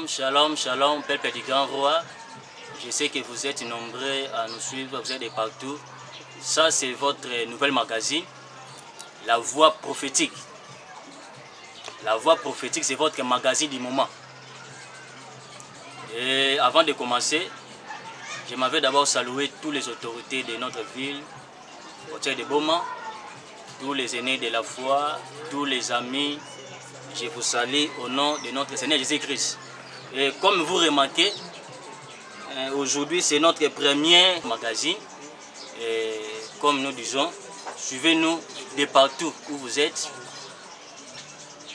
Shalom, shalom, shalom, peuple du grand roi. Je sais que vous êtes nombreux à nous suivre, vous êtes de partout. Ça, c'est votre nouvel magazine, La Voix Prophétique. La Voix Prophétique, c'est votre magazine du moment. Et avant de commencer, je m'avais d'abord salué toutes les autorités de notre ville, Hôtel de Boma, tous les aînés de la foi, tous les amis. Je vous salue au nom de notre Seigneur Jésus-Christ. Et comme vous remarquez, aujourd'hui c'est notre premier magazine. Et comme nous disons, suivez-nous de partout où vous êtes.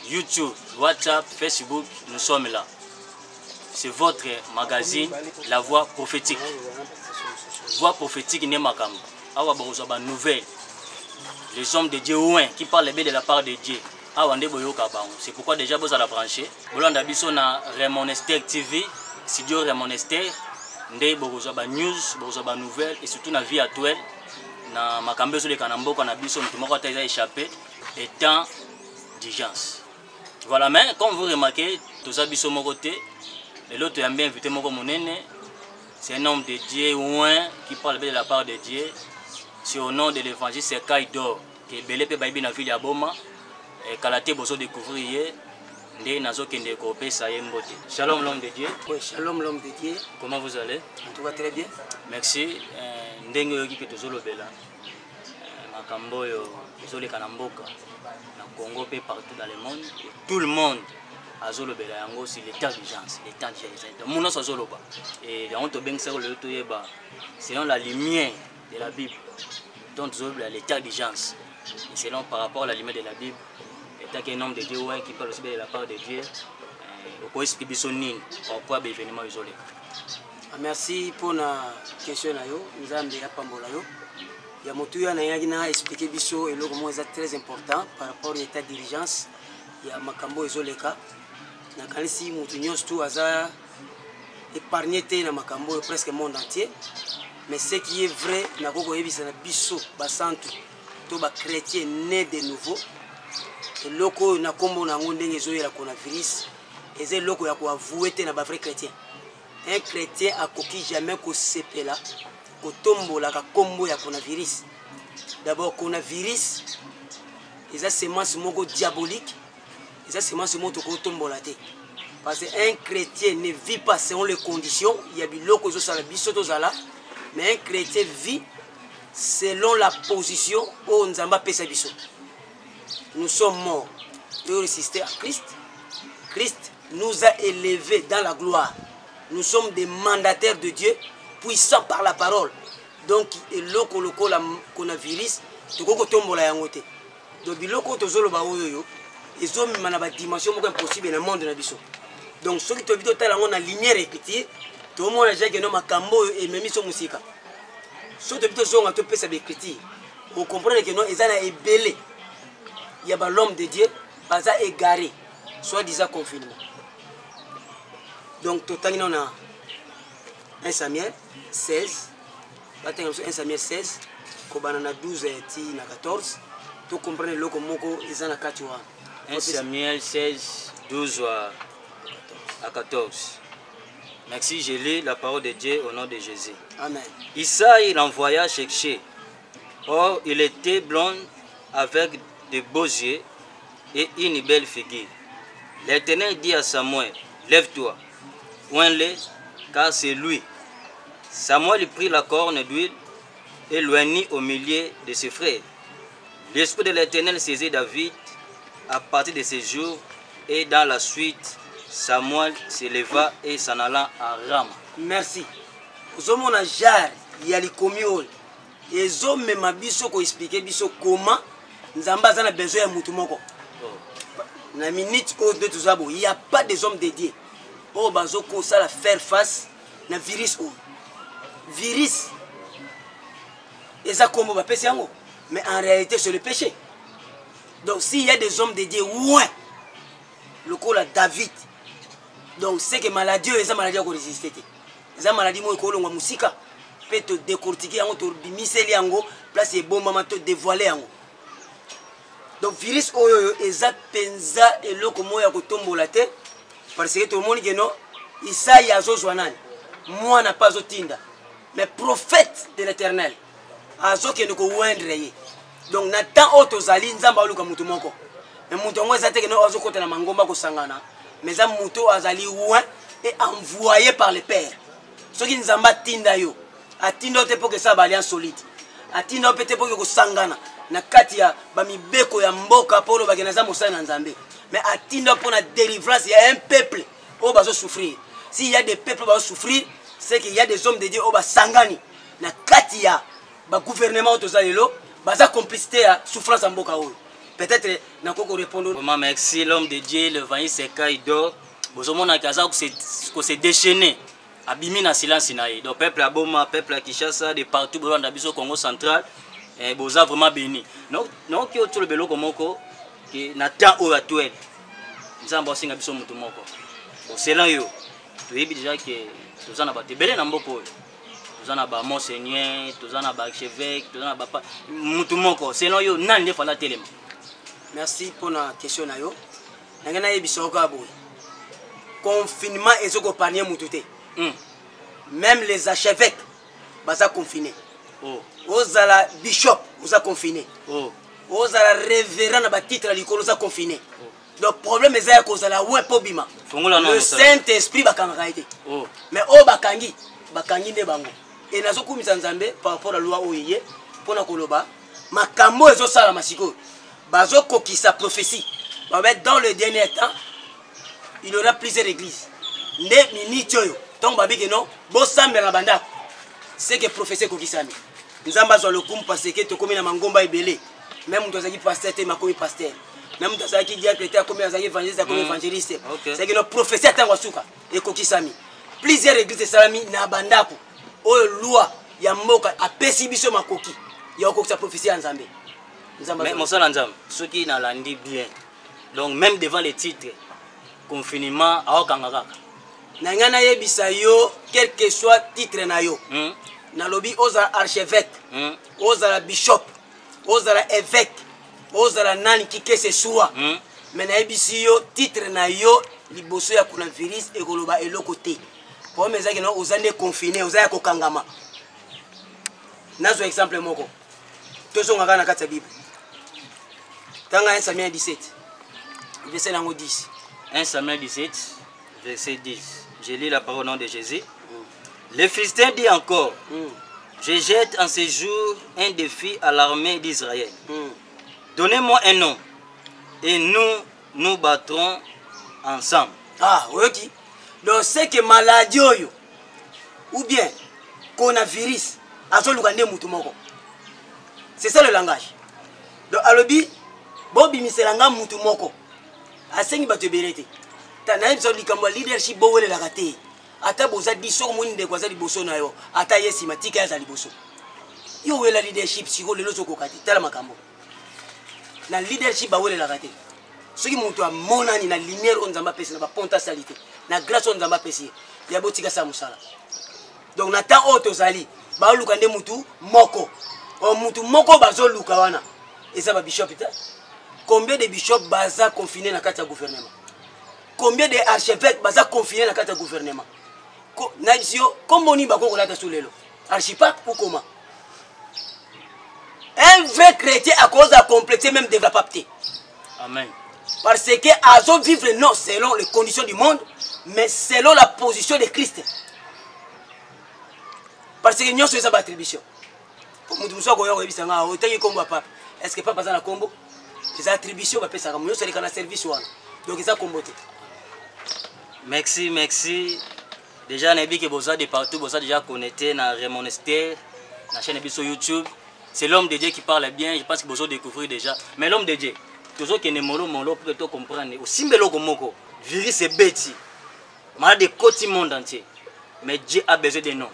YouTube, WhatsApp, Facebook, nous sommes là. C'est votre magazine, La Voix Prophétique. Voix Prophétique n'est pas comme awa ba nouvelle. Les hommes de Dieu qui parlent bien de la part de Dieu. C'est pourquoi déjà vous allez brancher. Bolanda biso na Raymond Esther TV, studio Raymond Esther, ndé bozoba news, bozoba nouvelle et surtout na vie actuelle na makambo zo le kanambo na biso mtumoko ta échappé et temps d'urgence. Voilà, mais comme vous remarquez, tous abiso mon côté, et l'autre a bien invité mon monene. C'est un homme de Dieu qui parle bien de la part de Dieu. C'est au nom de l'évangile, c'est Kaidor qui est belé pe baibi na ville ya Boma. Et Kalaté bozo découvrir ndé nazo kende ko pesa yembote. Shalom l'homme de Dieu. Oui, shalom l'homme de Dieu. Comment vous allez? Tout va très bien. Merci. Ndenge yoki ke tozolo bela. Makambo yo tozole kanamboka na Congo pe partout dans le monde. Et tout le monde azolo bela yango c'est l'état d'urgence, l'état d'urgence. Mon so azolo ba. Et on to beng sero le to yeba. Selon la lumière de la Bible. Donc tozolo l'état d'urgence. Et selon par rapport à la lumière de la Bible. Tant qu'un homme de Dieu qui parle aussi de la part de Dieu, au point de bisonine, on peut avoir événement isolé. Merci pour la question. Nous avons déjà parlé. Il y a motuya na yangi na expliquer biso et le moment est très important par rapport à l'état d'urgence. Il y a makambo isolé ka. Na kanisi mutunyo stu aza épargné te na makambo presque monde entier. Mais ce qui est vrai na koko yebisa na biso basantu to ba chrétien né de nouveau. Loko na kombo na ngondenge zo ya coronavirus eze loko ya ko avouer te na ba vrai chrétien. Un chrétien a koki jamais ko sepela ko tombola ka kombo ya coronavirus. D'abord coronavirus eza semence moko diabolique, eza semence moko ko tombola te. Parce que un chrétien ne vit pas selon les conditions, il y a biloko zo sala biso to zala, mais un chrétien vit selon la position où nzamba pesa biso. Nous sommes morts et ressuscités à Christ. Christ nous a élevés dans la gloire. Nous sommes des mandataires de Dieu, puissants par la parole. Donc, loko la coronavirus, toko tombola yangote. Donc, biloko tozolo ba oyo, ils ont mis na dimension impossible dans le monde na biso. Donc, ceux qui te vidéo tala ngona lumière écriture, tout le monde a déjà que no makambo et même so musika. Ceux qui te vidéo zonga to pesa écriture. Vous comprenez que non, ils ana ebelé. Il y a l'homme de Dieu, baza égaré, soit disant confinement. Donc, totalement, on a 1 Samuel 16, 1 Samuel 16, Kobanana 12 et 14. Vous comprenez le moko ils en a 4 jours. 1 Samuel 16, 12 à 14. Merci, je lis la parole de Dieu au nom de Jésus. Amen. Isaïe l'envoya chercher. Or, il était blond avec de beaux yeux et une belle figure. L'Éternel dit à Samuel, lève-toi, oins-le, car c'est lui. Samuel prit la corne d'huile et l'oignit au milieu de ses frères. L'Esprit de l'Éternel saisit David à partir de ces jours, et dans la suite, Samuel se leva et s'en alla à Rama. Merci. Aux hommes on a jar, il y a les communes. Et les hommes même biso ko expliquer biso comment Nzamba a besoin de Moutoumoko. Na minute où il n'y a pas des hommes dédiés. Oh, bazoko ça la faire face na virus ou virus. Et ça comme va pécher en haut. Mais en réalité c'est le péché. Donc s'il y a des hommes dédiés, ouais. Le coup là David. Donc c'est que maladie et ça maladie qu'on résister. Ça maladie moi ko longa musika. Peut te décortiquer en to bimiseli en haut, place et bon maman te dévoiler en haut. Donc virus oyo eza penza eloko moya kotombola te parce que tout le monde que non Isaïe azozwa nani moi n'a pas otinda mais prophète de l'Éternel azokende ko wendre ye donc na temps otozali nzamba aluka mutu moko mais mutu ngo ezate ke no azokota na mangomba ko sangana mais za mutu azali loin et envoyé par le Père soki nzamba tinda yo atinda te pour que ça ba alliance solide atinda peut-être pour que ko sangana na kati ya ba mibeko ya mboka polo ba kenaza mosala na nzambe mais atinda pour la délivrance il y a un peuple au bazo souffrir. S'il y a des peuples qui vont souffrir, c'est qu'il y a des hommes de Dieu qui vont sangani. Na katia, ba gouvernement autozalelo, baza complicité à souffrance en boka. Peut-être n'a pas répondre. Vraiment merci l'homme de Dieu, le vaillant Seka il dort. Bozomon na kaza ko se déchaîner. Abimi na silence naï. Donc peuple à Boma, peuple à Kinshasa, de partout dans le Congo central, et boza vraiment béni. Non qui autour le belo komoko qui na temps au actuel. Nous avons singa biso mutu moko. C'est là yo. Tu es déjà que tu as battu belé na mboko. Tu as ba monseigneur, tu as ba archevêque, tu as ba mutu moko. C'est là yo nan le fala telema. Merci pour la question na yo. Ngana yebiso ko aboy. Confinement ezoko parler mutu te. Même les archevêques baza confiné. Oh. Ozala bishop, oza confiné. Oh. Ozala révérend na ba titre likolo oza confiné. Donc problème est que ça la ouais pobima. Le Saint-Esprit bakanga été. Oh. Mais oh bakangi ne bango. Et nazo kumisa nzambe par rapport à la loi oyiye pona koloba makambo ezo sala masiko. Bazo kokisa prophétie. Ba mettre dans le dernier temps il y aura plusieurs églises. Ne minitio yo. Donc babi que non, bo sambe na banda. C'est que prophétie kokisami. Nzamba zo le kum parce que to komi na mangomba ebele. Même to zaki pasteur te makomi pasteur. Même dans qui dit que tu as comme évangéliste, comme évangéliste. C'est que nos prophéties attendent Wasuka et Kokisami. Plusieurs églises de Salami na bandako. O loi ya moka a pesibiso makoki. Ya okokisa prophétie en Zambé. Mais mon seul Nzam, ceux qui n'a l'andi bien. Donc même devant les titres confinement à Okangaka. Nangana yebisa yo quel que soit titre na yo. Na lobby oza archevêque, oza bishop, oza évêque. Ozala nani kike se soa mais na ebisi yo titre na yo liboso ya coronavirus ekoloba eloko te po mezaki no ozande confiné ozaya kokangama nazo exemple moko tozonga kana kati ya Bible tanga 1 Samuel 17 verset 10 1 Samuel 17 verset 10 je lis la parole au nom de Jésus. Le Philistin dit encore je jette en ce jour un défi à l'armée d'Israël. Donnez-moi un nom et nous battrons ensemble. Ah, oui. Donc c'est que maladie ou bien coronavirus c'est ça le langage. Donc alobi bobi miselanga mutu moko asengi bato belete. Tana yebso likambo leadership bo wele la kate. Ata boza diso moni de kwaza liboso na yo. Ata yesi matika ya za liboso. Yo wela leadership siko lelo soko kate. Tala makambo. Na leadership ba wele la kate. Soki mutu a monani na lumière on nzamba pesi na ba ponta salité. Na grâce on nzamba pesi. Ya botika sa musala. Donc na ta auto zali ba luka nde mutu moko. O mutu moko bazo luka wana. Eza ba bishop ita. Combien de bishops baza confinés na kati ya gouvernement? Combien de archevêques baza confinés na kati ya gouvernement? Na disio comment ni bako kolata sulelo? Archipape ou comment? Un vrai chrétien à cause de compléter même de la papeté. Amen. Parce que azo vivre non selon les conditions du monde, mais selon la position de Christ. Parce que nous sommes attribution. Pour nous sommes goyo ebisanga otangi kombo papa. Est-ce que papa za na kombo? Les attributions va pesa comme nous c'est le service wana. Donc ça comboté. Merci, merci. Déjà on a vu que boza de partout, boza déjà connecté na Remonester, na chaîne sur YouTube. C'est l'homme de Dieu qui parle bien, je pense que boza découvrir déjà. Mais l'homme de Dieu, toujours que ne molo pour te comprendre. Aussi mbelo komoko, virus c'est bêti. Malade de côté monde entier. Mais Dieu a besoin de nous.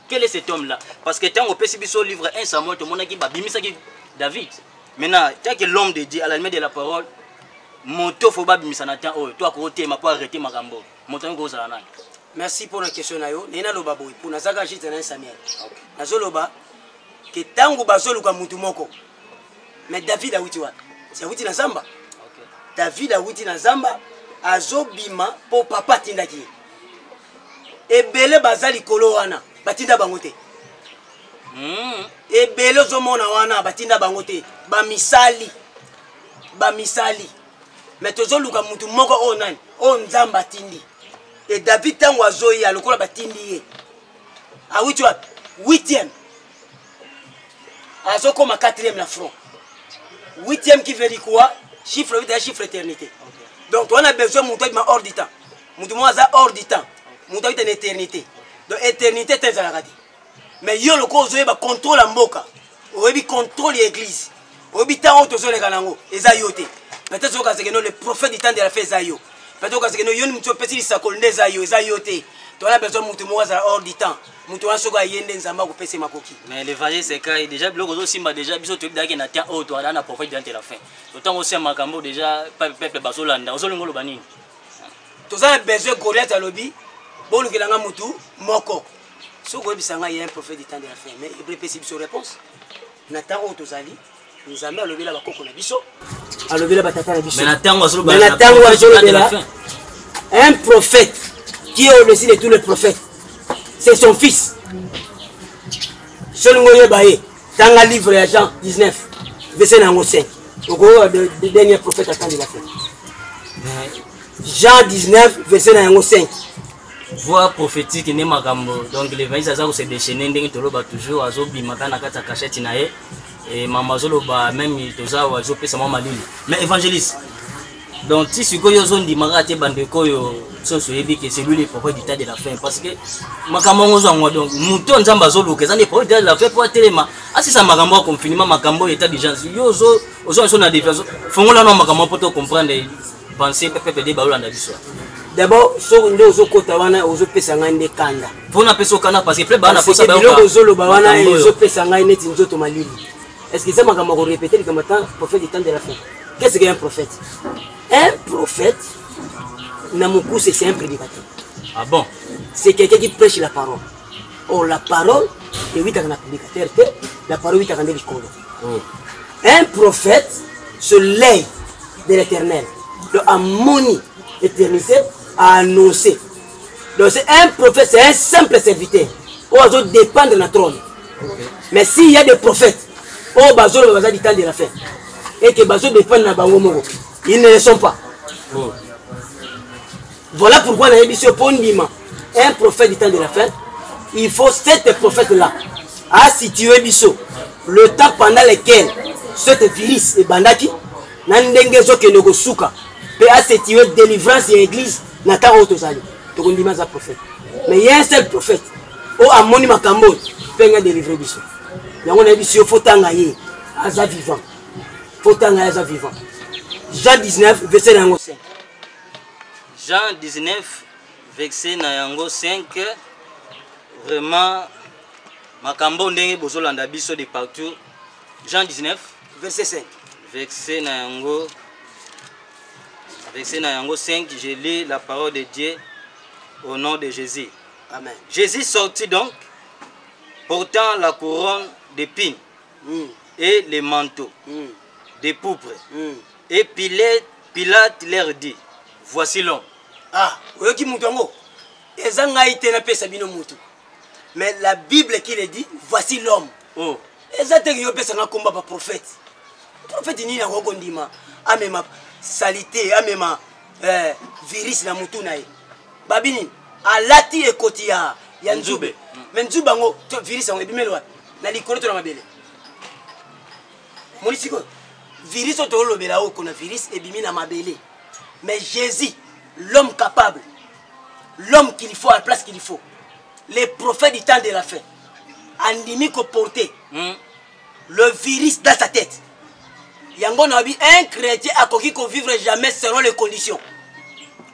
Quel est cet homme-là? Parce que tant qu'on peut se livre 1 Samuel, tout le monde qui va bimisa David. Maintenant, tant que l'homme de Dieu à la limite de la parole, moto faut pas bimisa na temps toi côté m'a pas arrêter makambo. Moto ngo za na. Merci pour la question nayo. Nena loba boy pour nazaka jite na Samuel. Nazoloba que tango bazoluka mutu moko. Mais David a wuti wa. C'est wuti na Zamba. David a wuti na zamba azobima po papa tindaki ebele bazali kolo wana batinda bangote ebele zomona wana batinda bangote bamisali mais tozoluka mutu moko o nani o nzamba tindi et David tango azoya lokola batindi ye a wuti wa 8e azokoma 4e na front 8e qui veut dire quoi chiffre 8 est chiffre éternité. Donc on a besoin de monter hors du temps. Monter hors du temps. Monter une éternité. Donc éternité c'est la radie. Mais yo le cause ba contrôle en boka. Obi contrôle l'église. Obi temps auto zo le kanango ezayote. Peut-être que le prophète du temps de la fait zayo. Peut-être que no yo mtu petit sakol ndezayo ezayote. On a besoin de monter hors du temps. Monter en soga yende nzamba ko pese makoki. Mais l'évangile c'est quand déjà bloco aussi m'a déjà biso to daki na temps auto na prophète du temps de la fin. Autant aussi makambo déjà peuple basolanda ozolingo lo banini. Tous a besoin de Goliath à lobby. Bon, le Kelanga Moutou, Moko. Ce que Bissanga, il y a un prophète du temps de la fin. Mais il peut pas sa réponse. Nathan Otozali, nous avons à lever la Bako qu'on a biso. À lever la Batata la biso. Mais Nathan Otozali, un prophète qui est au-dessus de tous les prophètes. C'est son fils. Solongoye Baye, dans le livre de Jean 19, verset 5. Le dernier prophète à temps de la fin. Jean 19, verset 5. Voix prophétique n'est makambo. Donc l'évangile ça se déchaîner ndenge toloba toujours azobi makana kata cachette nae et mama zoloba même toza wazo pesa mama malili. Mais évangéliste. Donc si ce que yo zondi makate bandeko yo so yebi que c'est lui le prophète du temps de la fin parce que makambo ngozo ngwa donc muto nzamba zoluka ça n'est prophète de la fin pour telema. Asi ça makambo confinement makambo état d'urgence. Yo zo so na différence. Fongola no makambo pour te comprendre penser peuple de baola na biso. D'abord, si on a des kanda. Pour na peso kana parce que plus bana posa ba. Est-ce que ça m'a répété comme temps prophète du temps de la fin? Qu'est-ce qu'un prophète? Un prophète, c'est un prédicateur. Ah bon? C'est quelqu'un qui prêche la parole. Oh, la parole, et oui, un prédicateur, la parole, oui, un l'école. Un prophète se lève de l'éternel. Le harmonie éternité a annoncé. Donc c'est un prophète, c'est un simple serviteur. On doit dépendre de notre trône. Mais s'il y a des prophètes, on va du temps de la fin. Et que Bazo dépend de la bango, ils ne le sont pas. Voilà pourquoi on a dit un prophète du temps de la fin. Il faut 7 prophètes-là à situer Bisso. Le temps pendant lequel cette virus et bandaki, Nandengezo Kenogosuka, peut situer délivrance et l'église. Nathan Otozali, prophète. Mais il y a un seul prophète. Oh, Amoni Makambo, peut délivrer Bisso. Il y a un Bisso, il faut t'engager. Aza vivant. Faut t'engager Aza vivant. Jean 19, verset 5. Jean 19, verset 5. Vraiment, Makambo ndenge bozolanda biso de partout. Jean 19, verset 5. Verset 5, je lis la parole de Dieu au nom de Jésus. Amen. Jésus sortit donc, portant la couronne d'épines et les manteaux de pourpre. Et Pilate leur dit, voici l'homme. Ah, mais la Bible qui le dit, voici l'homme. Oh. Prophète. Prophète ni na ngondima amema salité amema virus na mutu na ye babini alati ekoti ya nzube mais nzube ngo virus ngo ebimelo na likolo to na mabele monisiko virus to lobela o kona virus ebimi na mabele mais Jésus l'homme capable l'homme qu'il faut à la place qu'il faut les prophètes du temps de la fin andimi ko porter le virus dans sa tête. Un chrétien a conquis qu'on vivre jamais selon les conditions.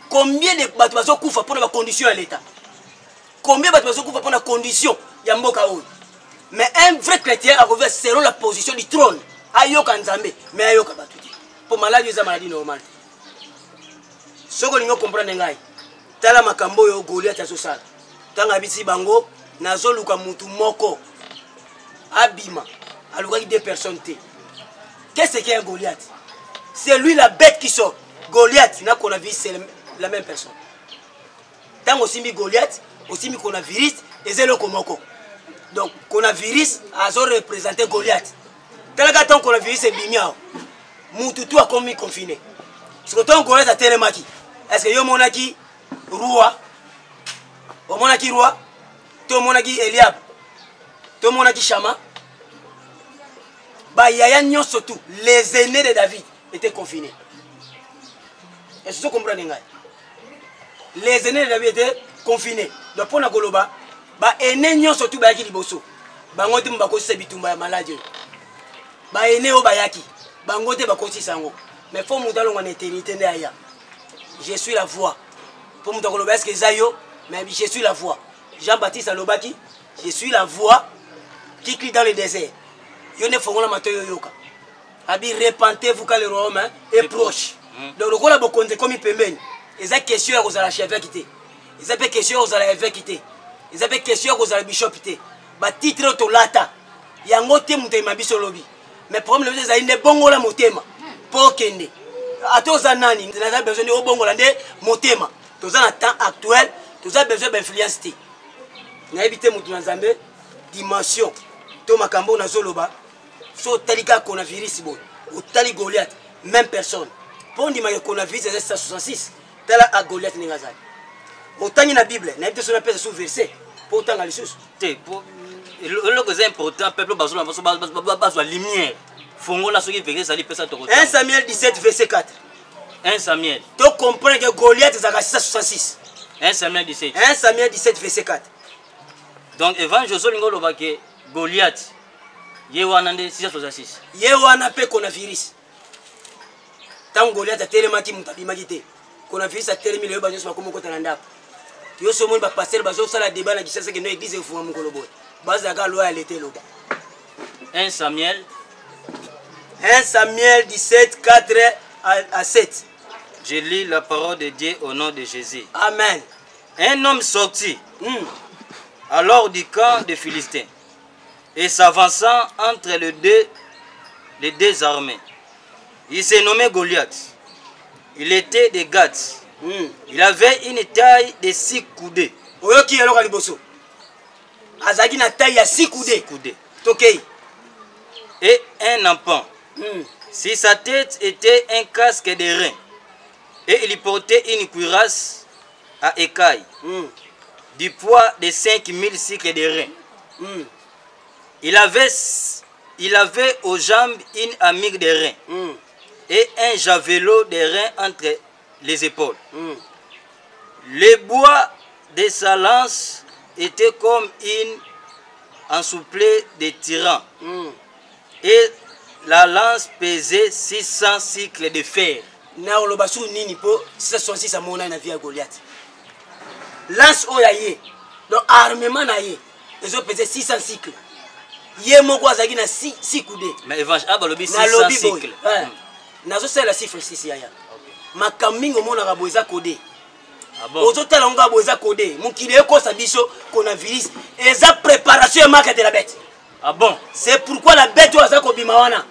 Combien de bateaux coupent pour la condition à l'État? Combien de bateaux coupent pour la condition? Mais un vrai chrétien a vivre selon la position du trône. Ayoka Nzambe, mais ayoka batuti. Pour maladie, c'est maladie normale. Ce que nous comprenons, c'est que makambo yo Goliath a sosal. Tanga bisi bango nazo luka mutu moko abima aluka 2 personnes. Qu'est-ce qu'un Goliath? C'est lui la bête qui sort. Goliath na coronavirus c'est la même personne. Tant aussi mi Goliath, aussi mi coronavirus et c'est le komoko. Donc coronavirus a représenté Goliath. Tel que ton coronavirus est bimia. Moutou a commis confiné. Ce que ton Goliath a télémaki. Est-ce que yo monaki roi? O monaki roi? To monaki Eliab? To monaki Shama? Bah yaya nyon surtout les aînés de David étaient confinés. Est-ce que vous comprenez? Les aînés de David étaient confinés. Donc pour Nagoloba, bah aînés nyon surtout bah yaki liboso. Bah ngote mbako se bitumba maladie. Bah aînés o bayaki. Bah ngote bako si sango. Mais faut moudalo en éternité ndaya. Je suis la voix. Pour Moudagoloba est-ce que Zayo? Mais je suis la voix. Jean-Baptiste Alobaki, je suis la voix qui crie dans le désert. Yone fongola matoyo yoka. Abi repentez-vous quand le romain est proche. Donc le rôle bokonde comme pembeni. Eza question aux ala chef quitter. Eza pe question aux ala évêque quitter. Eza pe question aux ala bishop quitter. Ba titre to lata. Yango te mutema biso lobi. Mais problème eza inde bongola motema. Pour kende. Atoza nani, nous avons besoin de bongola nde motema. Toza na temps actuel, toza besoin d'influence té. Na éviter mutu na Nzambe dimension. To makambo na zoloba. So talika coronavirus bo. O tali Goliath, même personne. Pour dire que coronavirus c'est 166. Tala a Goliath ni ngazali. Autant na Bible, na éviter sur sous verset. Pour autant les choses. Té pour le que c'est important peuple bazula bazwa lumière. Fongola ce qui veut ça lui pesa to. 1 Samuel 17 verset 4. 1 Samuel. Tu comprends que Goliath est à 666. 1 Samuel 17. 1 Samuel 17 verset 4. Donc Evan Josué Lingolo Bake Goliath Yewana nde 666. Yewana pe coronavirus. Tant Goliath a télémaki mutabimaki te. Coronavirus a télémi le bazo ba komo kota ndako. Yo somo ba passer bazo sala débat na kisasa que no église e fuwa mukolo boy. Baza ga loi l'été loba. 1 Samuel 17 4 à 7. Je lis la parole de Dieu au nom de Jésus. Amen. Un homme sortit alors du camp des Philistins et s'avançant entre les deux armées. Il s'est nommé Goliath. Il était de Gath. Il avait une taille de 6 coudées. Oyoki alors aliboso. Azagi na taille à 6 coudées. Tokei. Et un empan. Si sa tête était un casque de reins. Et il portait une cuirasse à écailles. Du poids de 5000 cycles de reins. Il avait aux jambes une amigue de reins. Et un javelot de reins entre les épaules. Le bois de sa lance était comme une ensouplée de tyran. Et la lance pesait 600 cycles de fer. Na olobasu nini po 666 amona na vie à Goliath. Lance oyaye. Donc armement na ye. Ils ont pesé 600 cycles. Ye moko azaki na 6 coudées. Mais évangile abalobi 600 cycles. Nazo c'est la cifre 6 yaya. Makamingo mona ka boza codé. Ah bon. Ozo tala nga boza codé. Mukile ko sa biso coronavirus eza préparation marque de la bête. Ah bon. C'est pourquoi la bête oza ko bimawana.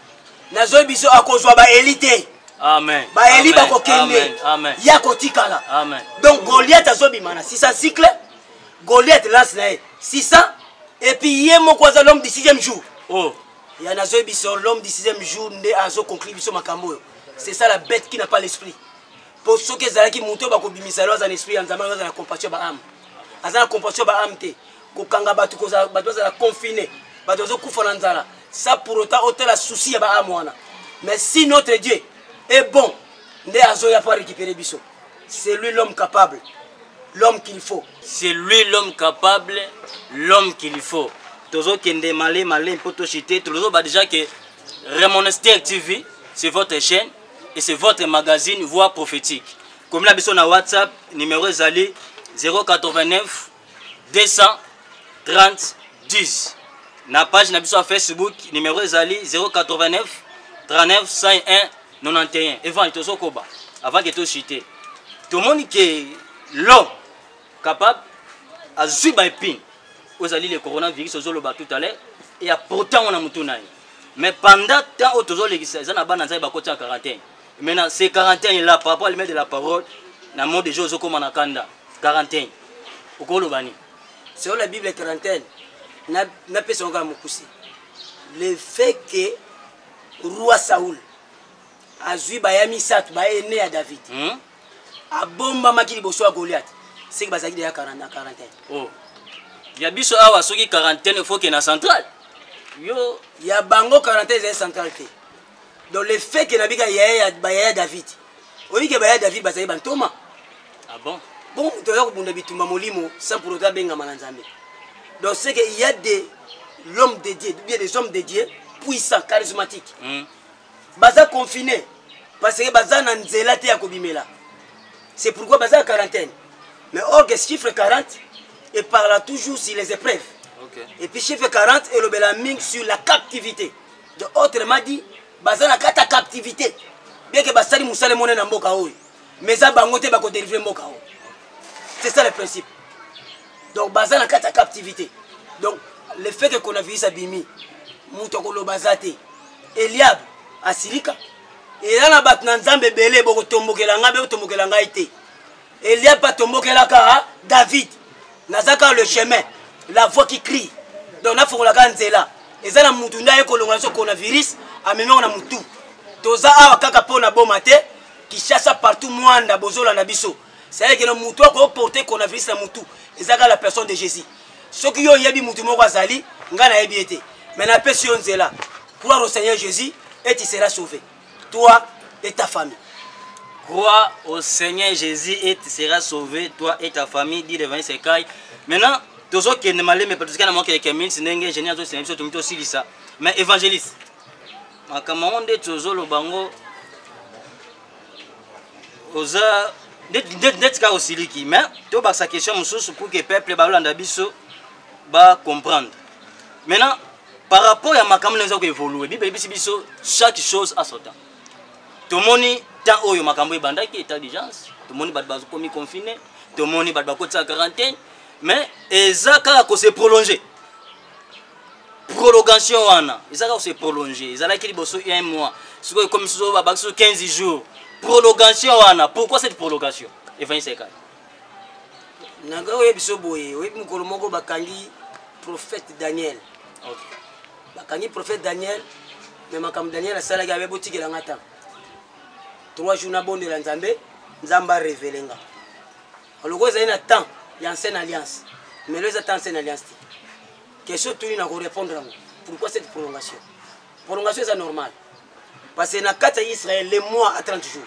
Nazo biso akozwa ba élité. Amen. Ba eli ba ko kende. Amen. Ya ko tikala. Amen. Donc Goliath azobimana 600 cycles. Goliath lance na 600 et puis yé moko za l'homme du 6e jour. Oh. Il y a nazo biso l'homme du 6e jour ndé azo conclure biso makambo. C'est ça la bête qui n'a pas l'esprit. Pour ceux qui zalaki muto ba ko bimisa lo za l'esprit en zama za la compassion ba âme. Azana compassion ba âme te. Ko kanga batu ko za batu za confiné. Batu zo kufa na nzala. Ça pour autant autant la souci ba âme wana. Mais si notre Dieu est bon, ndé azo ya pas récupérer biso. C'est lui l'homme capable. L'homme qu'il faut. C'est lui l'homme capable, l'homme qu'il faut. Tozo kende malé poto chité, tozo ba déjà que Remonester TV, c'est votre chaîne et c'est votre magazine Voix prophétique. Comme la besoin na WhatsApp, numéro zali 089 230 10. Na page na biso Facebook, numéro zali 089 39 101 91. Evan tozo koba avant que to chité. Tout le monde que l'homme capable à zuba épine aux alliés le coronavirus aux oloba tout à l'heure et à pourtant on a mutunaï mais pendant temps aux toujours les gens na bana nzai bakoti en quarantaine Maintenant, c'est quarantaine là, par rapport à l'émettre de la parole, dans le monde des choses comme Anakanda, quarantaine. Au bani. Selon la Bible, quarantaine, n'a pas son gars Moukousi. Le fait que roi Saoul a vu Bayami Sat, est né à David, a bomba Makili Bosso à Goliath, c'est que Bazaki est quarantaine. Oh. Il y a biso awa soki quarantaine, il faut qu'il y ait une centrale. Yo. Il y a Bango quarantaine, c'est une centralité. Donc le fait que Nabika Yaya David, on dit que Yaya David Bazaki Bantoma. Ah bon? Bon, tu as dit Molimo sans pour autant Benga Malanzambe. Donc c'est qu'il y a des l'homme dédié, des hommes dédiés, puissants, charismatiques. Baza confiné, parce que Baza Nanzela te Yakobimela. C'est pourquoi Baza quarantaine. Mais or que chiffre 40, il parle toujours sur les épreuves. Okay. Et puis chiffre 40, il le belaming sur la captivité. Donc autrement dit, Baza na kata captivité. Bien que Basali Moussale Mone na Mboka Oui. Mais ça bangote bako délivrer Mboka Oui. C'est ça le principe. Donc, Baza na kata captivité. Donc, le fait que qu'on a vu ça bimi, Moutokolo Bazate, Eliab, Asirika, et là, na bat nanzambe belé, boko tombokelanga, beko tombokelanga ite. Eliab pas tombokelaka, David, nazaka le chemin, la voix qui crie. Donc, na fokolaka nzela. Et ça, na mutunda eko longaso coronavirus, a même on a mutu. Toza awa kaka po na bomate, qui chasse partout moanda, bozola na biso. C'est-à-dire que le mouton a porté qu'on a vu ce mouton. Et ça, la personne de Jésus. Ceux qui ont eu mouton, Zali, ngana été. Mais la personne est là. Croire au Seigneur Jésus et tu seras sauvé. Toi et ta famille. Crois au Seigneur Jésus et tu seras sauvé, toi et ta famille, dit le 20 secailles. Maintenant, tous ceux qui ne m'ont pas mais parce qu'il y a quelques minutes, c'est un génie, c'est aussi ça. Mais évangéliste, ma camarade, tous ceux le bango, osa. D'être cas aussi liquide, mais tu as sa question pour que le peuple va comprendre. Maintenant, par rapport à ma caméra, nous avons évolué. Chaque chose a son temps. Tout le monde temps où ma caméra est état d'urgence. Tout le monde est confiné. Tout le monde est en quarantaine. Mais ça s'est prolongé. Prolongation, ça s'est prolongé. Ça a un mois. Comme 15 jours. Prolongation, pourquoi cette prolongation? Et 25 ans. Naga oye biso boye, oye mukolo moko bakangi prophète Daniel. OK. Bakangi prophète Daniel, mais makam Daniel asala ga beboti ke ngata. 3 jours na bonde la Nzambe, Nzamba révélenga. Ologo za ina temps, ya ancienne alliance. Mais les attentes ancienne alliance. Question tout na ko répondre à moi. Pourquoi cette prolongation? Prolongation c'est normal. Parce que dans le cas d'Israël, les mois à 30 jours.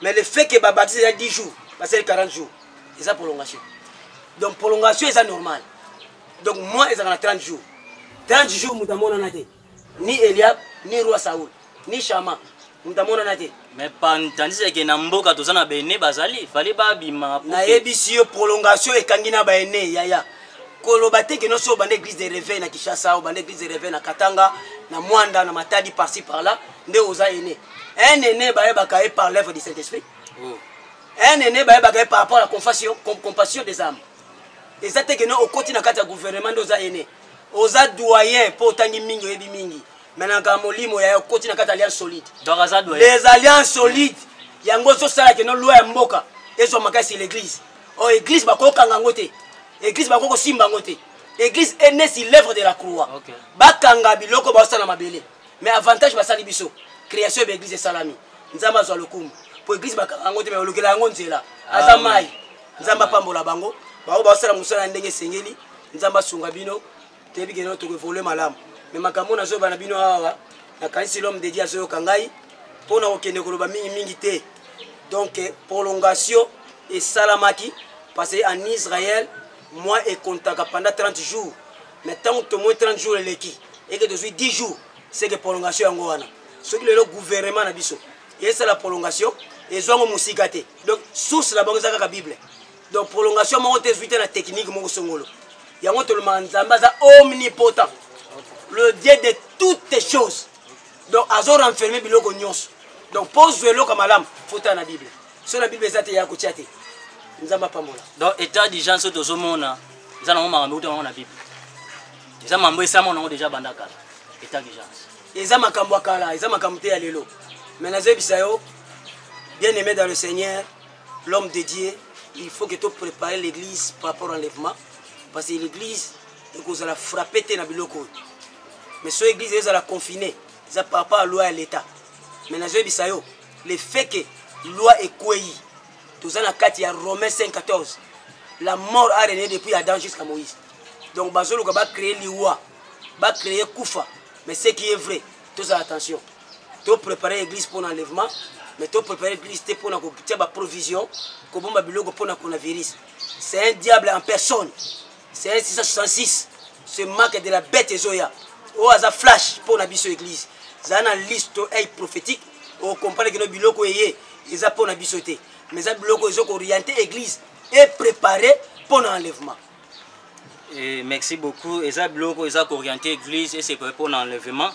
Mais le fait que Babati est à 10 jours, parce que 40 jours, c'est ça prolongation. Donc prolongation c'est normal. Donc moi, c'est à 30 jours. 30 jours, nous avons ni Eliab, ni roi Saoul, ni Shama. Nous avons mais tandis que Namboka, tout ça, na Béné, Bazali, fallait pas bima. Na ebisio prolongation et Kangina Baene, Yaya. Kolobate que nous sommes dans l'église de réveil na Kishasa, dans l'église de réveil na Katanga, na Mwanda, na Matadi, par-ci par-là, nde oza aîné. Un aîné bakaye par l'œuvre du Saint-Esprit. Un aîné bakaye par rapport à la compassion des âmes. Et ça c'est que nous au continent na gouvernement d'oza aîné. Oza doyen pour tangi mingi ebi mingi. Maintenant quand molimo ya au continent na alliance solide. Donc les alliances solides, yango so sala que nous loi mboka. Ezo makasi l'église. Oh église bako kanga ngote. Église bako simba ngote. Église est née sur l'œuvre de la croix. Bakanga biloko ba sala mabele. Mais avantage basali biso. Création de l'église salami. Nzamba zo lokumu. Pour église bakanga ngote mais olokela ngo nzela. Azamai. Nzamba pambola bango. Ba sala musala ndenge sengeli. Nzamba sunga bino. Tebi que notre voler malamu. Mais makambo na zo bana bino awa. Na kanisi l'homme de Dieu zo kangai. Pona okende koloba mingi mingi te. Donc prolongation et salamaki parce qu'en Israël moi et contact pendant 30 jours. Mais tant que moins 30 jours les qui et que depuis 10 jours c'est que prolongation en Goana. Ce que le gouvernement na biso. Et c'est la prolongation et zongo musikate. Donc source la banque la Bible. Donc prolongation mo te vite la technique mo songolo. Yango to le manzamba za omnipotent. Le Dieu de toutes les choses. Donc azor enfermé biloko nyos. Donc pose le comme malam faut dans la Bible. Sur la Bible ezate ya kotiate. Nzamba pamola. Donc état d'urgence to zomona, za na ngoma ngombe to na Bible. Za mambo esa mona déjà bandaka. État d'urgence. Eza makambo akala, eza makambo te ya lelo. Mais Nazé Bissayo, bien aimé dans le Seigneur, l'homme dédié, il faut que tu prépares l'église par rapport à l'enlèvement. Parce que l'église, vous allez frapper dans le biloko. Mais sur l'église, vous allez confiner. Ça par rapport à la loi et à l'État. Mais Nazé Bissayo, le fait que la loi est couillée, tout ça dans il y a Romains 5,14. La mort a régné depuis Adam jusqu'à Moïse. Donc, Bazolo va créer l'Iwa, va créer Koufa. Mais ce qui est vrai, tout ça, attention. Tu préparer l'église pour l'enlèvement, mais tu préparer l'église pour la provision, pour le coronavirus. C'est un diable en personne. C'est un 666. C'est marque de la bête Zoya. Ou à flash pour la l'église. C'est une liste prophétique. On comprend que nos biloko est pour la bisoté. Mais ça biloko est orienté l'église et préparé pour l'enlèvement. Merci beaucoup. Et ça biloko est orienté l'église et c'est pour l'enlèvement.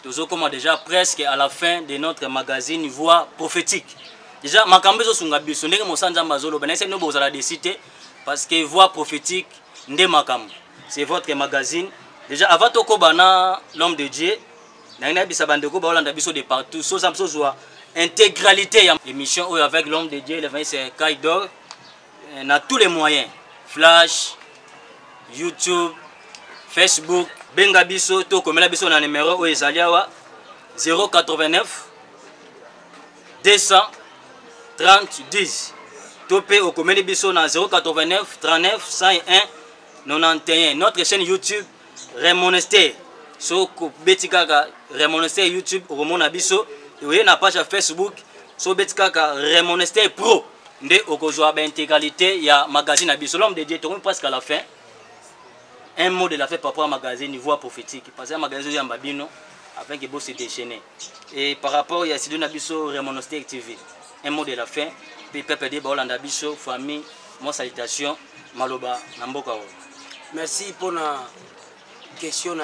Toujours comme déjà presque à la fin de notre magazine Voix prophétique. Déjà, makambe zo sunga biso ndenge mosanja mazolo benese no bozala de citer parce que Voix prophétique ndé makambo. C'est votre magazine. Déjà avant toko bana l'homme de Dieu, na bisa bandeko ba olanda biso de partout. So samso zoa intégralité ya émission avec l'homme de Dieu, c'est Kaidor na tous les moyens. Flash, YouTube, Facebook, benga biso to komela biso na numéro o ezaliawa 089 230 10. Topé au komeli biso na 089 39 101 91. Notre chaîne YouTube Remonester. So betikaka Remonester YouTube romona biso et na page Facebook so betikaka Remonester Pro. Nde okozwa ba intégralité ya magazine abiso l'homme de Dieu to presque à la fin. Un mot de la fin par rapport au magazine Voix prophétique. Parce que le magazine Yambabino, afin que se déchaîner. Et par rapport à Sidou Nabiso Remonester TV, un mot de la fin. Puis Pepe de Baolanda Biso, famille, mon salutation, Maloba, Namboka. Merci pour la question.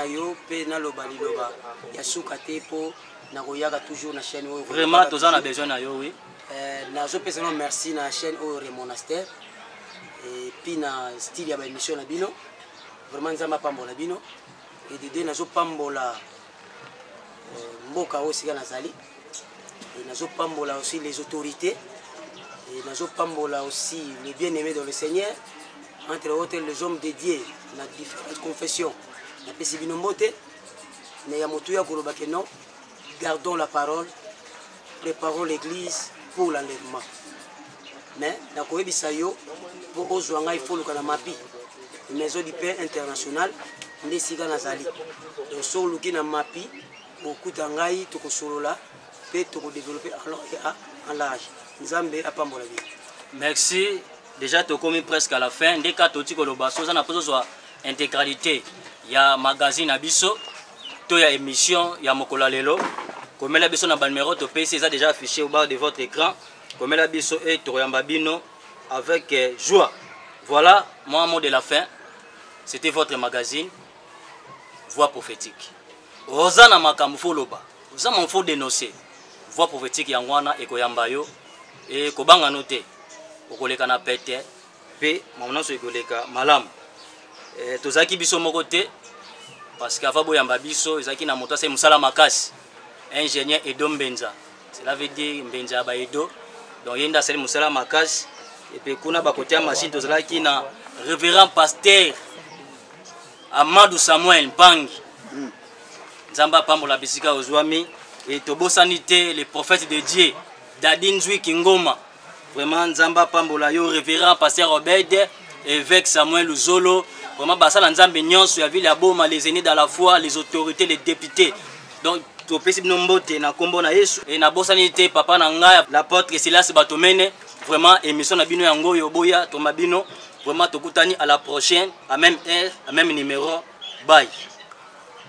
Pe Naloba Liloba. Yasukate pour Nagoyaga toujours la chaîne. Vraiment, tous en a besoin de oui. Nazo personnellement merci na chaîne Remonester. Et puis na style ya émission na bino. Vraiment nzamba pambola bino et de deux nazo pambola mboka aussi nazali et nazo pambola aussi les autorités et nazo pambola aussi les bien-aimés dans le Seigneur, entre autres les hommes dédiés dans différentes confessions. Na pesi bino mbote mais ya motu ya koloba que non, gardons la parole, préparons l'église pour l'enlèvement. Mais na koyebisa yo pour ozwanga il faut le kana mapi maison du Père international ndé sika nazali donc so luki na mapi beaucoup tangai to ko solola pe to ko développer alors en large nzambe apambola bi. Merci. Déjà tu commis presque à la fin ndé ka toti ko loba so na pozo so intégralité ya magazine abiso to ya émission ya mokola lelo komela biso na numéro to PC ça déjà affiché au bas de votre écran komela biso et to yamba bino avec joie. Voilà mon mot de la fin. C'était votre magazine Voix prophétique. Ozana makamufo loba. Ozana mfo dénoncer. Voix prophétique yangwana eko yambayo et kobanga noté. Okoleka na pete pe mamona so ekoleka malamu. Tozaki biso mokote parce qu'ava boyamba biso ezaki na moto c'est musala makasi. Ingénieur Edo Mbenza. Cela veut dire Mbenza ba Edo. Donc yenda c'est musala makasi et puis kuna ba côté machine tozalaki na révérend pasteur Amadou Samuel Mpangi. Nzamba pambola bisika ozwami et tobosanité les prophètes de Dieu Dadinzui Kingoma. Vraiment nzamba pambola yo révérend pasteur Obed évêque Samuel Uzolo. Vraiment basala nzambe nyonso ya ville ya Boma les aînés dans la foi, les autorités, les députés. Donc topesi nombote na kombo na Yesu et na bosanité papa na ngai l'apôtre Silas Batomene. Vraiment émission na bino yango yo boya tomabino. Vraiment tokutani à la prochaine à même heure, à même numéro. Bye.